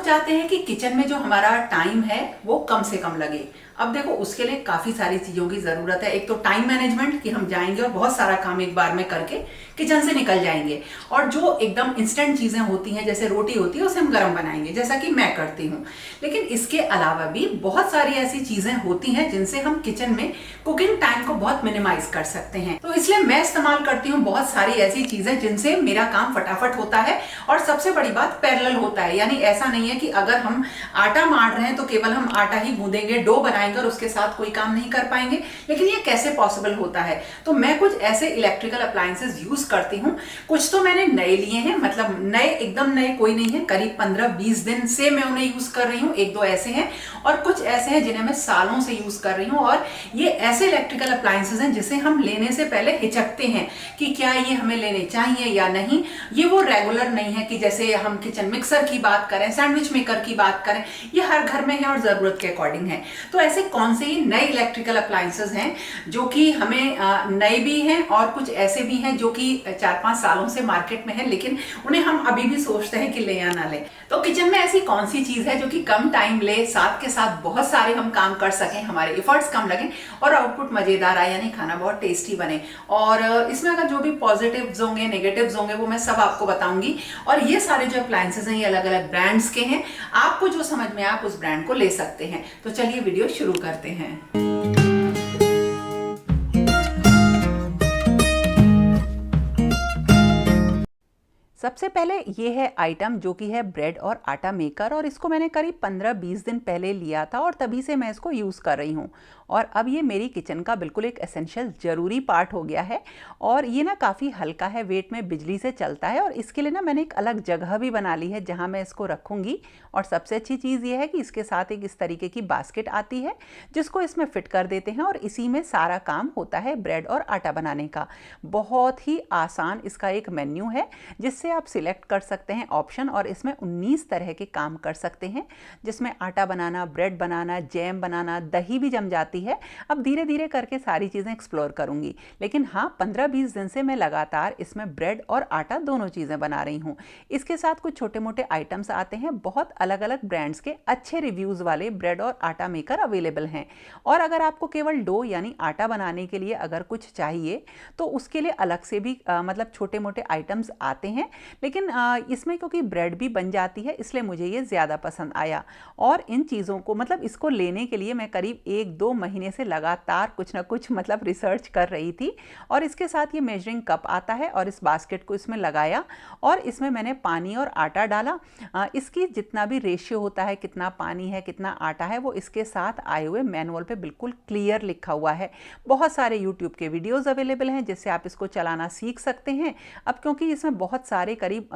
लोग चाहते हैं कि किचन में जो हमारा टाइम है वो कम से कम लगे। अब देखो, उसके लिए काफी सारी चीजों की जरूरत है। एक तो टाइम मैनेजमेंट, कि हम जाएंगे और बहुत सारा काम एक बार में करके किचन से निकल जाएंगे, और जो एकदम इंस्टेंट चीजें होती हैं जैसे रोटी होती है उसे हम गर्म बनाएंगे, जैसा कि मैं करती हूँ। लेकिन इसके अलावा भी बहुत सारी ऐसी चीजें होती हैं जिनसे हम किचन में कुकिंग टाइम को बहुत मिनिमाइज कर सकते हैं। तो इसलिए मैं इस्तेमाल करती हूँ बहुत सारी ऐसी चीजें जिनसे मेरा काम फटाफट होता है, और सबसे बड़ी बात पैरेलल होता है। यानी ऐसा नहीं है कि अगर हम आटा मार रहे हैं तो केवल हम आटा ही गूंदेंगे, डो बनाएंगे और उसके साथ कोई काम नहीं कर पाएंगे। लेकिन ये कैसे पॉसिबल होता है? तो मैं कुछ ऐसे इलेक्ट्रिकल अप्लायंसेस यूज करती हूँ। कुछ तो मैंने नए लिए हैं, मतलब नए एकदम नए कोई नहीं है, करीब 15-20 दिन से मैं उन्हें यूज कर रही हूँ। एक दो ऐसे हैं और कुछ ऐसे हैं जिन्हें मैं सालों से यूज कर रही हूँ। और ये ऐसे इलेक्ट्रिकल अप्लायंसेस हैं जिसे हम लेने से पहले हिचकते हैं कि क्या ये हमें लेने चाहिए या नहीं। ये वो रेगुलर नहीं है कि जैसे हम किचन मिक्सर की बात करें, सैंडविच मेकर की बात करें, ये हर घर में है और जरूरत के अकॉर्डिंग है। तो ऐसे कौन से नए इलेक्ट्रिकल अप्लायंसेस हैं जो कि हमें नए भी हैं, और कुछ ऐसे भी हैं जो कि 4-5 सालों से मार्केट में है, लेकिन उन्हें हम अभी भी सोचते हैं कि ले या ना ले। तो किचन में ऐसी कौन सी चीज है जो कि कम टाइम ले, साथ के साथ बहुत सारे हम काम कर सकें, हमारे एफर्ट्स कम लगें और आउटपुट मजेदार आए, यानी खाना बहुत टेस्टी बने। और इसमें अगर जो भी पॉजिटिव्स होंगे, नेगेटिव्स होंगे, वो मैं सब आपको बताऊंगी। और ये सारे जो अप्लायंसेस हैं ये अलग अलग ब्रांड्स के हैं। आपको जो समझ में आप उस ब्रांड को ले सकते हैं। तो चलिए वीडियो शुरू करते हैं। सबसे पहले ये है आइटम जो कि है ब्रेड और आटा मेकर, और इसको मैंने करीब 15-20 दिन पहले लिया था और तभी से मैं इसको यूज़ कर रही हूँ। और अब ये मेरी किचन का बिल्कुल एक एसेंशियल ज़रूरी पार्ट हो गया है। और ये ना काफ़ी हल्का है, वेट में बिजली से चलता है, और इसके लिए ना मैंने एक अलग जगह भी बना ली है जहाँ मैं इसको रखूँगी। और सबसे अच्छी चीज़ ये है कि इसके साथ एक इस तरीके की बास्केट आती है जिसको इसमें फिट कर देते हैं, और इसी में सारा काम होता है ब्रेड और आटा बनाने का। बहुत ही आसान इसका एक मेन्यू है जिससे आप सिलेक्ट कर सकते हैं ऑप्शन, और इसमें 19 तरह के काम कर सकते हैं, जिसमें आटा बनाना, ब्रेड बनाना, जैम बनाना, दही भी जम जाती है। अब धीरे धीरे करके सारी चीज़ें एक्सप्लोर करूंगी, लेकिन हाँ, 15-20 दिन से मैं लगातार इसमें ब्रेड और आटा दोनों चीज़ें बना रही हूँ। इसके साथ कुछ छोटे मोटे आइटम्स आते हैं, बहुत अलग अलग ब्रांड्स के अच्छे रिव्यूज़ वाले ब्रेड और आटा मेकर अवेलेबल हैं। और अगर आपको केवल डो यानी आटा बनाने के लिए अगर कुछ चाहिए तो उसके लिए अलग से भी मतलब छोटे मोटे आइटम्स आते हैं। लेकिन इसमें क्योंकि ब्रेड भी बन जाती है इसलिए मुझे ये ज़्यादा पसंद आया। और इन चीज़ों को मतलब इसको लेने के लिए मैं करीब 1-2 महीने से लगातार कुछ ना कुछ मतलब रिसर्च कर रही थी। और इसके साथ ये मेजरिंग कप आता है, और इस बास्केट को इसमें लगाया और इसमें मैंने पानी और आटा डाला। इसकी जितना भी रेशियो होता है, कितना पानी है कितना आटा है, वो इसके साथ आए हुए मैनुअल पे बिल्कुल क्लियर लिखा हुआ है। बहुत सारे यूट्यूब के वीडियोज़ अवेलेबल हैं जिससे आप इसको चलाना सीख सकते हैं। अब क्योंकि इसमें बहुत सारे करीब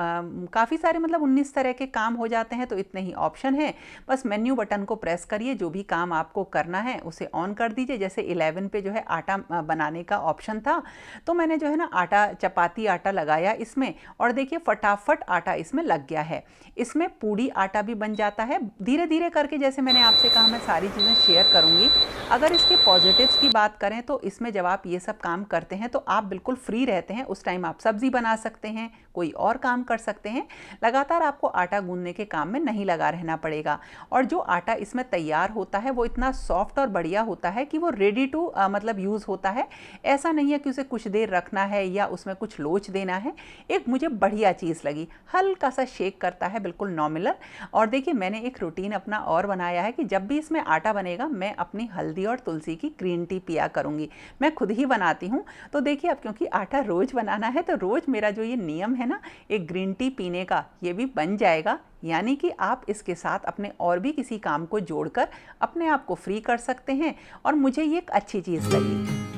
काफ़ी सारे मतलब 19 तरह के काम हो जाते हैं, तो इतने ही ऑप्शन हैं। बस मेन्यू बटन को प्रेस करिए, जो भी काम आपको करना है उसे ऑन कर दीजिए। जैसे 11 पे जो है आटा बनाने का ऑप्शन था, तो मैंने जो है ना आटा, चपाती आटा लगाया इसमें, और देखिए फटाफट आटा इसमें लग गया है। इसमें पूड़ी आटा भी बन जाता है। धीरे धीरे करके, जैसे मैंने आपसे कहा, मैं सारी चीज़ें शेयर करूँगी। अगर इसके पॉजिटिव्स की बात करें तो इसमें जब आप ये सब काम करते हैं तो आप बिल्कुल फ्री रहते हैं। उस टाइम आप सब्जी बना सकते हैं, कोई और काम कर सकते हैं। लगातार आपको आटा गूंदने के काम में नहीं लगा रहना पड़ेगा। और जो आटा इसमें तैयार होता है वो इतना सॉफ्ट और बढ़िया होता है कि वो रेडी टू मतलब यूज़ होता है। ऐसा नहीं है कि उसे कुछ देर रखना है या उसमें कुछ लोच देना है। एक मुझे बढ़िया चीज़ लगी, हल्का सा शेक करता है, बिल्कुल नॉमिनल। और देखिए, मैंने एक रूटीन अपना और बनाया है कि जब भी इसमें आटा बनेगा मैं अपनी हल्दी और तुलसी की ग्रीन टी पिया करूँगी। मैं खुद ही बनाती हूँ। तो देखिए, अब क्योंकि आटा रोज़ बनाना है तो रोज़ मेरा जो ये नियम है ना एक ग्रीन टी पीने का, ये भी बन जाएगा। यानी कि आप इसके साथ अपने और भी किसी काम को जोड़कर अपने आप को फ्री कर सकते हैं, और मुझे ये एक अच्छी चीज़ लगी।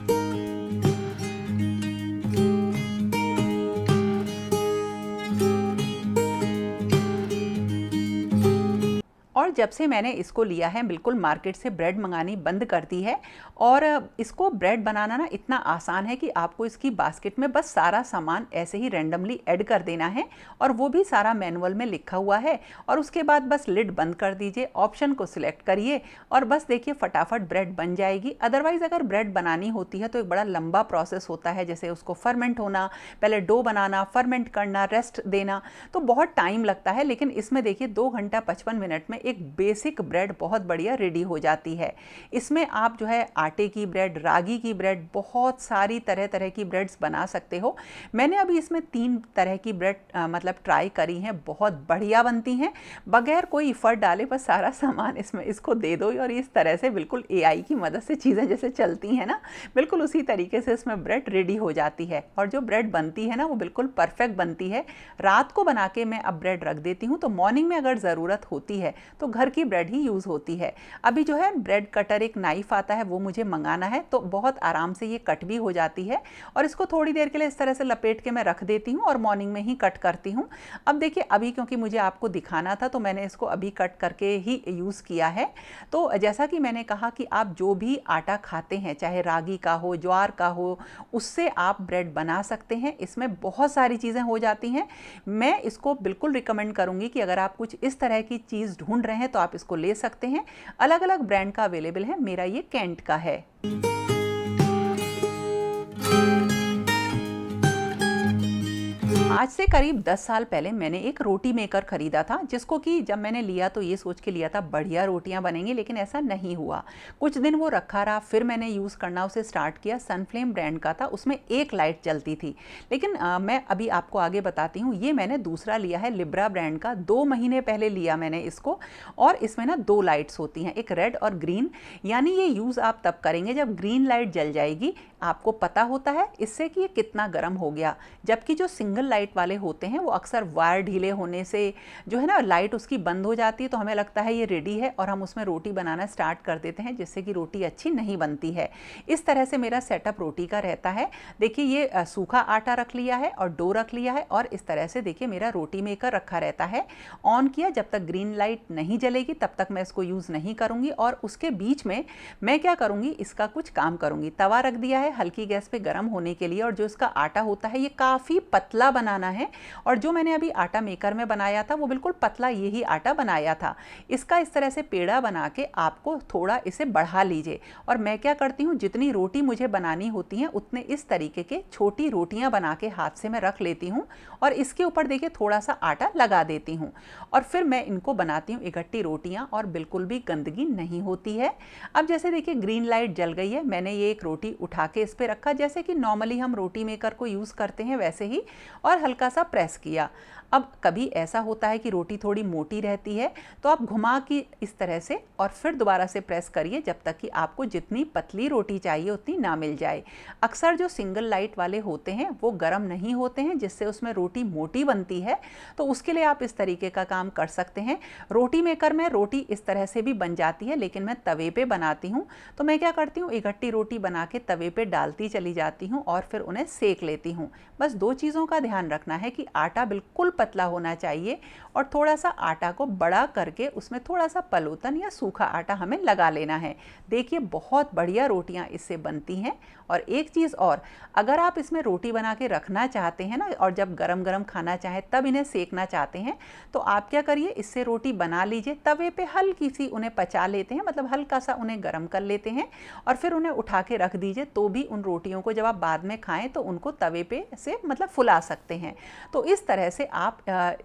और जब से मैंने इसको लिया है बिल्कुल मार्केट से ब्रेड मंगानी बंद कर दी है। और इसको ब्रेड बनाना ना इतना आसान है कि आपको इसकी बास्केट में बस सारा सामान ऐसे ही रैंडमली ऐड कर देना है, और वो भी सारा मैनुअल में लिखा हुआ है। और उसके बाद बस लिड बंद कर दीजिए, ऑप्शन को सिलेक्ट करिए और बस देखिए फटाफट ब्रेड बन जाएगी। अदरवाइज़ अगर ब्रेड बनानी होती है तो एक बड़ा लंबा प्रोसेस होता है, जैसे उसको फर्मेंट होना, पहले डो बनाना, फर्मेंट करना, रेस्ट देना, तो बहुत टाइम लगता है। लेकिन इसमें देखिए 2 घंटा 55 मिनट में एक बेसिक ब्रेड बहुत बढ़िया रेडी हो जाती है। इसमें आप जो है आटे की ब्रेड, रागी की ब्रेड, बहुत सारी तरह तरह की ब्रेड्स बना सकते हो। मैंने अभी इसमें 3 तरह की ब्रेड मतलब ट्राई करी हैं, बहुत बढ़िया बनती हैं, बगैर कोई एफर्ट डाले बस सारा सामान इसमें इसको दे दो और इस तरह से बिल्कुल एआई की मदद से चीज़ें जैसे चलती हैं ना, बिल्कुल उसी तरीके से इसमें ब्रेड रेडी हो जाती है। और जो ब्रेड बनती है ना वो बिल्कुल परफेक्ट बनती है। रात को बना के मैं अब ब्रेड रख देती हूँ, तो मॉर्निंग में अगर ज़रूरत होती है तो घर की ब्रेड ही यूज़ होती है। अभी जो है ब्रेड कटर एक नाइफ़ आता है, वो मुझे मंगाना है, तो बहुत आराम से ये कट भी हो जाती है। और इसको थोड़ी देर के लिए इस तरह से लपेट के मैं रख देती हूँ और मॉर्निंग में ही कट करती हूँ। अब देखिए अभी क्योंकि मुझे आपको दिखाना था तो मैंने इसको अभी कट करके ही यूज़ किया है। तो जैसा कि मैंने कहा कि आप जो भी आटा खाते हैं, चाहे रागी का हो, ज्वार का हो, उससे आप ब्रेड बना सकते हैं। इसमें बहुत सारी चीज़ें हो जाती हैं। मैं इसको बिल्कुल रिकमेंड करूँगी कि अगर आप कुछ इस तरह की चीज़ ढूंढ रहे हैं तो आप इसको ले सकते हैं। अलग अलग ब्रांड का अवेलेबल है, मेरा ये कैंट का है। आज से करीब 10 साल पहले मैंने एक रोटी मेकर खरीदा था, जिसको कि जब मैंने लिया तो ये सोच के लिया था बढ़िया रोटियां बनेंगी, लेकिन ऐसा नहीं हुआ। कुछ दिन वो रखा रहा, फिर मैंने यूज़ करना उसे स्टार्ट किया। सनफ्लेम ब्रांड का था, उसमें एक लाइट जलती थी। लेकिन मैं अभी आपको आगे बताती हूँ। ये मैंने दूसरा लिया है लिब्रा ब्रांड का, 2 महीने पहले लिया मैंने इसको। और इसमें ना 2 लाइट्स होती हैं, एक रेड और ग्रीन। यानी ये यूज़ आप तब करेंगे जब ग्रीन लाइट जल जाएगी, आपको पता होता है इससे कि ये कितना गर्म हो गया। जबकि जो सिंगल लाइट वाले होते हैं वो अक्सर वायर ढीले होने से जो है ना लाइट उसकी बंद हो जाती है, तो हमें लगता है ये रेडी है और हम उसमें रोटी बनाना स्टार्ट कर देते हैं, जिससे कि रोटी अच्छी नहीं बनती है। इस तरह से मेरा सेटअप रोटी का रहता है। देखिए ये सूखा आटा रख लिया है और डो रख लिया है, और इस तरह से देखिए मेरा रोटी मेकर रखा रहता है। ऑन किया, जब तक ग्रीन लाइट नहीं जलेगी तब तक मैं इसको यूज़ नहीं करूँगी। और उसके बीच में मैं क्या करूँगी, इसका कुछ काम करूँगी। तवा रख दिया है हल्की गैस पे गर्म होने के लिए, और जो इसका आटा होता है ये काफ़ी पतला बनाना है। और जो मैंने अभी आटा मेकर में बनाया था वो बिल्कुल पतला यही आटा बनाया था। इसका इस तरह से पेड़ा बना के आपको थोड़ा इसे बढ़ा लीजिए। और मैं क्या करती हूँ, जितनी रोटी मुझे बनानी होती हैं उतने इस तरीके के छोटी रोटियां बना के हाथ से मैं रख लेती हूँ, और इसके ऊपर देखिए थोड़ा सा आटा लगा देती हूँ। और फिर मैं इनको बनाती हूँ इकट्ठी रोटियाँ, और बिल्कुल भी गंदगी नहीं होती है। अब जैसे देखिए ग्रीन लाइट जल गई है, मैंने ये एक रोटी उठा के इस पे रखा, जैसे कि नॉर्मली हम रोटी मेकर को यूज़ करते हैं वैसे ही, और हल्का सा प्रेस किया। अब कभी ऐसा होता है कि रोटी थोड़ी मोटी रहती है, तो आप घुमा के इस तरह से और फिर दोबारा से प्रेस करिए, जब तक कि आपको जितनी पतली रोटी चाहिए उतनी ना मिल जाए। अक्सर जो सिंगल लाइट वाले होते हैं वो गर्म नहीं होते हैं, जिससे उसमें रोटी मोटी बनती है। तो उसके लिए आप इस तरीके का काम कर सकते हैं। रोटी मेकर में रोटी इस तरह से भी बन जाती है, लेकिन मैं तवे पे बनाती हूँ। तो मैं क्या करती हूँ, इकट्ठी रोटी बना के तवे पे डालती चली जाती हूँ और फिर उन्हें सेक लेती हूँ। बस 2 चीज़ों का ध्यान रखना है कि आटा बिल्कुल पतला होना चाहिए, और थोड़ा सा आटा को बड़ा करके उसमें थोड़ा सा पलोतन या सूखा आटा हमें लगा लेना है। देखिए बहुत बढ़िया रोटियां इससे बनती हैं। और एक चीज़ और, अगर आप इसमें रोटी बना के रखना चाहते हैं ना, और जब गरम गरम खाना चाहें तब इन्हें सेकना चाहते हैं, तो आप क्या करिए, इससे रोटी बना लीजिए, तवे पे हल्की सी उन्हें पचा लेते हैं, मतलब हल्का सा उन्हें गरम कर लेते हैं, और फिर उन्हें उठा के रख दीजिए। तो भी उन रोटियों को जब आप बाद में खाएं तो उनको तवे पे से मतलब फुला सकते हैं। तो इस तरह से आप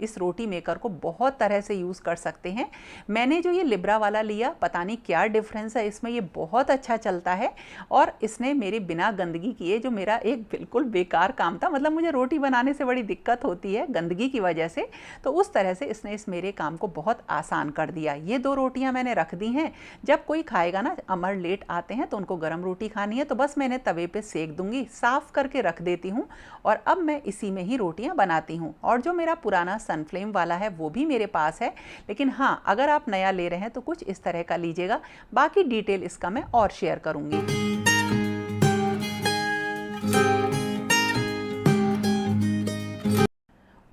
इस रोटी मेकर को बहुत तरह से यूज़ कर सकते हैं। मैंने जो ये लिब्रा वाला लिया, पता नहीं क्या डिफरेंस है इसमें, ये बहुत अच्छा चलता है, और इसने मेरे बिना गंदगी किए, जो मेरा एक बिल्कुल बेकार काम था, मतलब मुझे रोटी बनाने से बड़ी दिक्कत होती है गंदगी की वजह से, तो उस तरह से इसने इस मेरे काम को बहुत आसान कर दिया। ये 2 रोटियां मैंने रख दी हैं, जब कोई खाएगा ना, अमर लेट आते हैं तो उनको गर्म रोटी खानी है, तो बस मैंने तवे पे सेक दूंगी, साफ करके रख देती हूँ, और अब मैं इसी में ही रोटियां बनाती हूँ। और जो मेरा पुराना सनफ्लेम वाला है वो भी मेरे पास है, लेकिन हाँ, अगर आप नया ले रहे हैं तो कुछ इस तरह का लीजिएगा। बाकी डिटेल इसका मैं और शेयर करूंगी।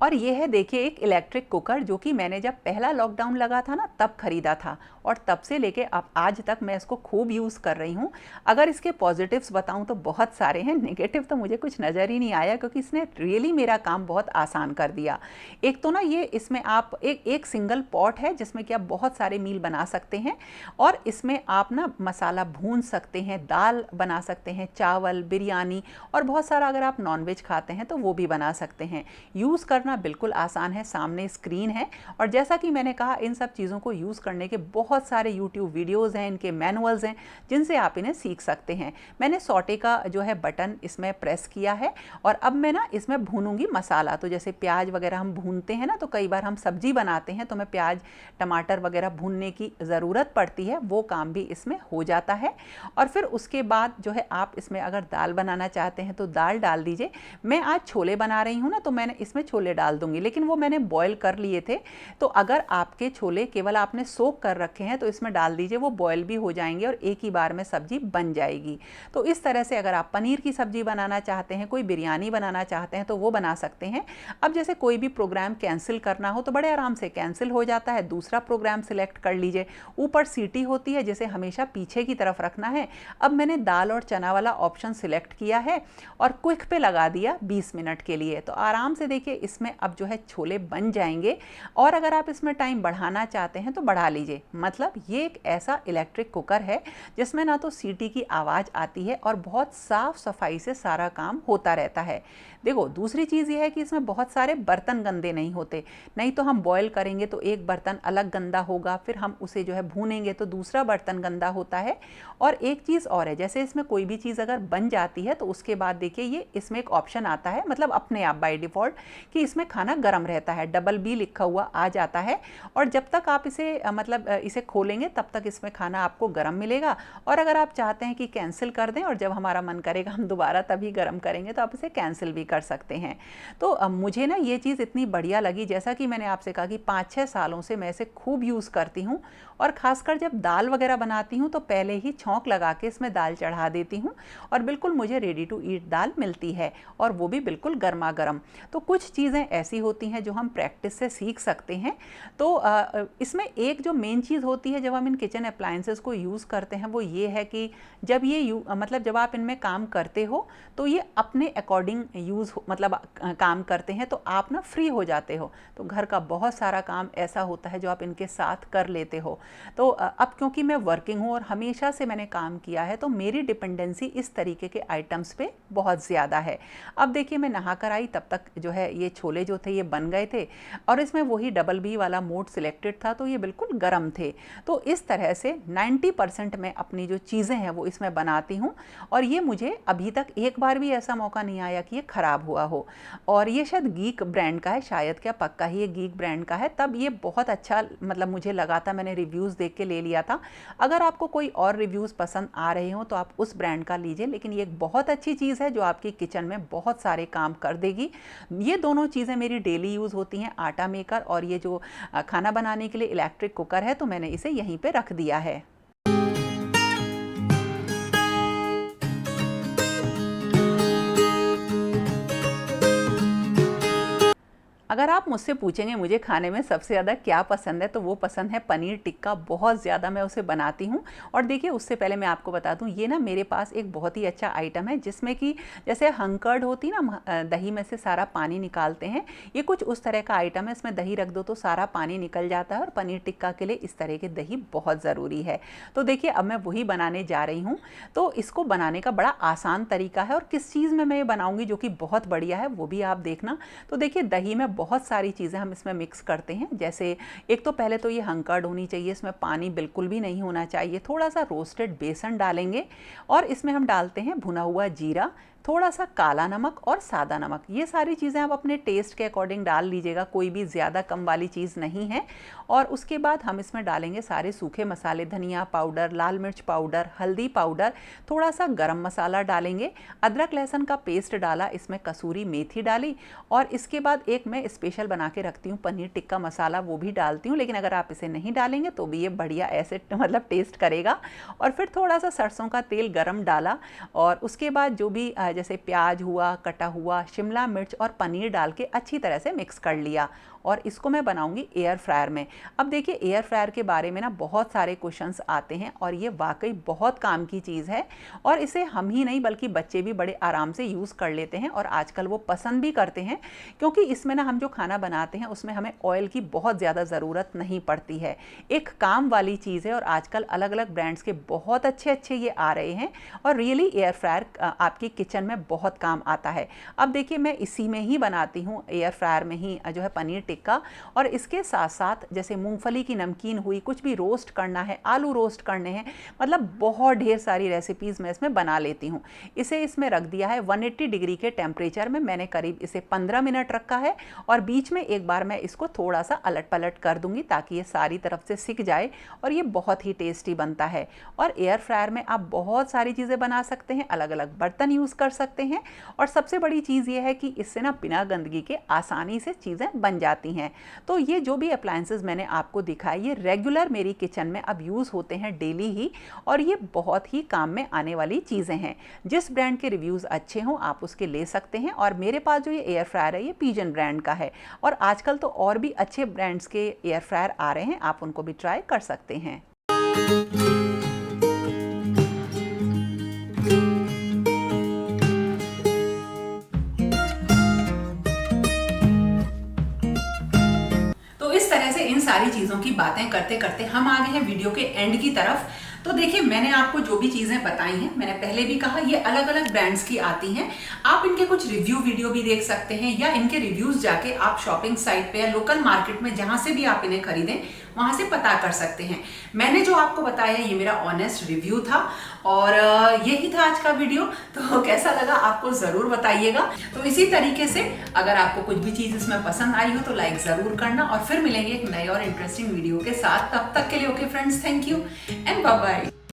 और ये है देखिए एक इलेक्ट्रिक कुकर जो कि मैंने जब पहला लॉकडाउन लगा था ना तब खरीदा था, और तब से लेके अब आज तक मैं इसको खूब यूज़ कर रही हूँ। अगर इसके पॉजिटिव्स बताऊँ तो बहुत सारे हैं, नेगेटिव तो मुझे कुछ नज़र ही नहीं आया, क्योंकि इसने रियली मेरा काम बहुत आसान कर दिया। एक तो ना ये इसमें आप एक सिंगल पॉट है जिसमें कि आप बहुत सारे मील बना सकते हैं, और इसमें आप ना मसाला भून सकते हैं, दाल बना सकते हैं, चावल, बिरयानी, और बहुत सारा अगर आप नॉनवेज खाते हैं तो वो भी बना सकते हैं। यूज़ करना बिल्कुल आसान है, सामने स्क्रीन है, और जैसा कि मैंने कहा इन सब चीज़ों को यूज़ करने के बहुत सारे यूट्यूब वीडियोज़ हैं, इनके मैनुअल्स हैं जिनसे आप इन्हें सीख सकते हैं। मैंने सॉटे का जो है बटन इसमें प्रेस किया है, और अब मैं ना इसमें भूनूंगी मसाला। तो जैसे प्याज वगैरह हम भूनते हैं ना, तो कई बार हम सब्जी बनाते हैं तो हमें प्याज टमाटर वगैरह भूनने की ज़रूरत पड़ती है, वो काम भी इसमें हो जाता है। और फिर उसके बाद जो है आप इसमें अगर दाल बनाना चाहते हैं तो दाल डाल दीजिए। मैं आज छोले बना रही हूँ ना, तो मैंने इसमें छोले डाल दूंगी, लेकिन वो मैंने बॉयल कर लिए थे। तो अगर आपके छोले केवल आपने सोक कर रखे हैं तो इसमें डाल दीजिए, वो बॉयल भी हो जाएंगे और एक ही बार में सब्जी बन जाएगी। तो इस तरह से अगर आप पनीर की सब्जी बनाना चाहते हैं, कोई बिरयानी बनाना चाहते हैं तो वो बना सकते हैं। अब जैसे कोई भी प्रोग्राम कैंसिल करना हो तो बड़े आराम से कैंसिल हो जाता है, दूसरा प्रोग्राम सिलेक्ट कर लीजिए। ऊपर सीटी होती है जिसे हमेशा पीछे की तरफ रखना है। अब मैंने दाल और चना वाला ऑप्शन सिलेक्ट किया है और क्विक पे लगा दिया 20 मिनट के लिए। तो आराम से देखिए इसमें अब जो है छोले बन जाएंगे, और अगर आप इसमें टाइम बढ़ाना चाहते हैं तो बढ़ा लीजिए। मतलब ये एक ऐसा इलेक्ट्रिक कुकर है जिसमें ना तो सीटी की आवाज़ आती है और बहुत साफ सफाई से सारा काम होता रहता है। देखो दूसरी चीज़ ये है कि इसमें बहुत सारे बर्तन गंदे नहीं होते, नहीं तो हम बॉयल करेंगे तो एक बर्तन अलग गंदा होगा, फिर हम उसे जो है भूनेंगे तो दूसरा बर्तन गंदा होता है। और एक चीज़ और है, जैसे इसमें कोई भी चीज़ अगर बन जाती है तो उसके बाद देखिए ये इसमें एक ऑप्शन आता है, मतलब अपने आप बाय डिफ़ॉल्ट, कि इसमें खाना गर्म रहता है, डबल बी लिखा हुआ आ जाता है। और जब तक आप इसे मतलब इसे खोलेंगे तब तक इसमें खाना आपको गर्म मिलेगा। और अगर आप चाहते हैं कि कैंसिल कर दें और जब हमारा मन करेगा हम दोबारा तभी गर्म करेंगे, तो आप इसे कैंसिल भी कर सकते हैं। तो मुझे ना ये चीज़ इतनी बढ़िया लगी, जैसा कि मैंने आपसे कहा कि 5-6 सालों से मैं इसे खूब यूज़ करती हूँ। और ख़ासकर जब दाल वगैरह बनाती हूँ तो पहले ही छौंक लगा के इसमें दाल चढ़ा देती हूँ, और बिल्कुल मुझे रेडी टू ईट दाल मिलती है, और वो भी बिल्कुल गर्मा गर्म। तो कुछ चीज़ें ऐसी होती हैं जो हम प्रैक्टिस से सीख सकते हैं। तो इसमें एक जो मेन चीज़ होती है जब हम इन किचन अप्लायंसेस को यूज़ करते हैं, वो ये है कि जब ये मतलब जब आप इनमें काम करते हो तो ये अपने अकॉर्डिंग मतलब काम करते हैं, तो आप ना फ्री हो जाते हो। तो घर का बहुत सारा काम ऐसा होता है जो आप इनके साथ कर लेते हो। तो अब क्योंकि मैं वर्किंग हूँ और हमेशा से मैंने काम किया है, तो मेरी डिपेंडेंसी इस तरीके के आइटम्स पे बहुत ज़्यादा है। अब देखिए मैं नहा कर आई तब तक जो है ये छोले जो थे ये बन गए थे, और इसमें वही डबल बी वाला मोड सिलेक्टेड था, तो ये बिल्कुल गर्म थे। तो इस तरह से 90% मैं अपनी जो चीज़ें हैं वो इसमें बनाती हूँ, और ये मुझे अभी तक एक बार भी ऐसा मौका नहीं आया कि ये ख़राब हुआ हो। और ये शायद गीक ब्रांड का है, शायद क्या पक्का ही ये गीक ब्रांड का है, तब ये बहुत अच्छा मतलब मुझे लगा था, मैंने रिव्यूज़ देख के ले लिया था। अगर आपको कोई और रिव्यूज़ पसंद आ रहे हो तो आप उस ब्रांड का लीजिए, लेकिन ये एक बहुत अच्छी चीज़ है जो आपकी किचन में बहुत सारे काम कर देगी। ये दोनों चीज़ें मेरी डेली यूज़ होती हैं, आटा मेकर और ये जो खाना बनाने के लिए इलेक्ट्रिक कुकर है, तो मैंने इसे यहीं पे रख दिया है। अगर आप मुझसे पूछेंगे मुझे खाने में सबसे ज़्यादा क्या पसंद है, तो वो पसंद है पनीर टिक्का। बहुत ज़्यादा मैं उसे बनाती हूँ। और देखिए उससे पहले मैं आपको बता दूँ, ये ना मेरे पास एक बहुत ही अच्छा आइटम है जिसमें कि जैसे हंकर्ड होती ना, दही में से सारा पानी निकालते हैं, ये कुछ उस तरह का आइटम है। इसमें दही रख दो तो सारा पानी निकल जाता है, और पनीर टिक्का के लिए इस तरह के दही बहुत ज़रूरी है। तो देखिए अब मैं वही बनाने जा रही हूँ। तो इसको बनाने का बड़ा आसान तरीका है, और किस चीज़ में मैं ये बनाऊँगी जो कि बहुत बढ़िया है वो भी आप देखना। तो देखिए दही में बहुत सारी चीज़ें हम इसमें मिक्स करते हैं। जैसे एक तो पहले तो ये हंकर्ड होनी चाहिए, इसमें पानी बिल्कुल भी नहीं होना चाहिए। थोड़ा सा रोस्टेड बेसन डालेंगे, और इसमें हम डालते हैं भुना हुआ जीरा, थोड़ा सा काला नमक और सादा नमक। ये सारी चीज़ें आप अपने टेस्ट के अकॉर्डिंग डाल लीजिएगा, कोई भी ज़्यादा कम वाली चीज़ नहीं है। और उसके बाद हम इसमें डालेंगे सारे सूखे मसाले, धनिया पाउडर, लाल मिर्च पाउडर, हल्दी पाउडर, थोड़ा सा गरम मसाला डालेंगे, अदरक लहसुन का पेस्ट डाला, इसमें कसूरी मेथी डाली, और इसके बाद एक मैं स्पेशल बना के रखती हूँ पनीर टिक्का मसाला, वो भी डालती हूँ। लेकिन अगर आप इसे नहीं डालेंगे तो भी ये बढ़िया ऐसे मतलब टेस्ट करेगा। और फिर थोड़ा सा सरसों का तेल गरम डाला, और उसके बाद जो भी जैसे प्याज हुआ, कटा हुआ शिमला मिर्च और पनीर डाल के अच्छी तरह से मिक्स कर लिया और इसको मैं बनाऊंगी एयर फ्रायर में। अब देखिए एयर फ्रायर के बारे में ना बहुत सारे क्वेश्चंस आते हैं और ये वाकई बहुत काम की चीज़ है और इसे हम ही नहीं बल्कि बच्चे भी बड़े आराम से यूज़ कर लेते हैं और आजकल वो पसंद भी करते हैं, क्योंकि इसमें ना हम जो खाना बनाते हैं उसमें हमें ऑयल की बहुत ज़्यादा ज़रूरत नहीं पड़ती है। एक काम वाली चीज़ है और आजकल अलग अलग ब्रांड्स के बहुत अच्छे अच्छे ये आ रहे हैं और रियली एयर फ्रायर आपकी किचन में बहुत काम आता है। अब देखिए मैं इसी में ही बनाती हूँ, एयर फ्रायर में ही जो है पनीर टिक्का, और इसके साथ साथ जैसे मूंगफली की नमकीन हुई, कुछ भी रोस्ट करना है, आलू रोस्ट करने हैं, मतलब बहुत ढेर सारी रेसिपीज़ मैं इसमें बना लेती हूँ। इसे इसमें रख दिया है 180 डिग्री के टेम्परेचर में, मैंने करीब इसे 15 मिनट रखा है और बीच में एक बार मैं इसको थोड़ा सा अलट पलट कर दूंगी ताकि ये सारी तरफ से सिक जाए और ये बहुत ही टेस्टी बनता है। और एयर फ्रायर में आप बहुत सारी चीज़ें बना सकते हैं, अलग अलग बर्तन यूज़ कर सकते हैं और सबसे बड़ी चीज़ ये है कि इससे ना बिना गंदगी के आसानी से चीज़ें बन जाती हैं। तो ये जो भी अप्लायंसेस मैंने आपको दिखाई ये रेगुलर मेरी किचन में अब यूज़ होते हैं डेली ही और ये बहुत ही काम में आने वाली चीज़ें हैं। जिस ब्रांड के रिव्यूज़ अच्छे हों आप उसके ले सकते हैं और मेरे पास जो ये एयर फ्रायर है ये पिजन ब्रांड का है और आजकल तो और भी अच्छे ब्रांड्स के एयर फ्रायर आ रहे हैं, आप उनको भी ट्राई कर सकते हैं। तो इस तरह से इन सारी चीज़ों की बातें करते करते हम आ गए हैं वीडियो के एंड की तरफ। तो देखिए मैंने आपको जो भी चीज़ें बताई हैं, मैंने पहले भी कहा ये अलग अलग ब्रांड्स की आती हैं। आप इनके कुछ रिव्यू वीडियो भी देख सकते हैं या इनके रिव्यूज़ जाके आप शॉपिंग साइट पे या लोकल मार्केट में जहाँ से भी आप इन्हें खरीदें वहाँ से पता कर सकते हैं। मैंने जो आपको बताया ये मेरा ऑनेस्ट रिव्यू था और यही था आज का वीडियो। तो कैसा लगा आपको ज़रूर बताइएगा। तो इसी तरीके से अगर आपको कुछ भी चीज़ इसमें पसंद आई हो तो लाइक ज़रूर करना और फिर मिलेंगे एक नए और इंटरेस्टिंग वीडियो के साथ। तब तक के लिए okay friends, thank you and bye bye.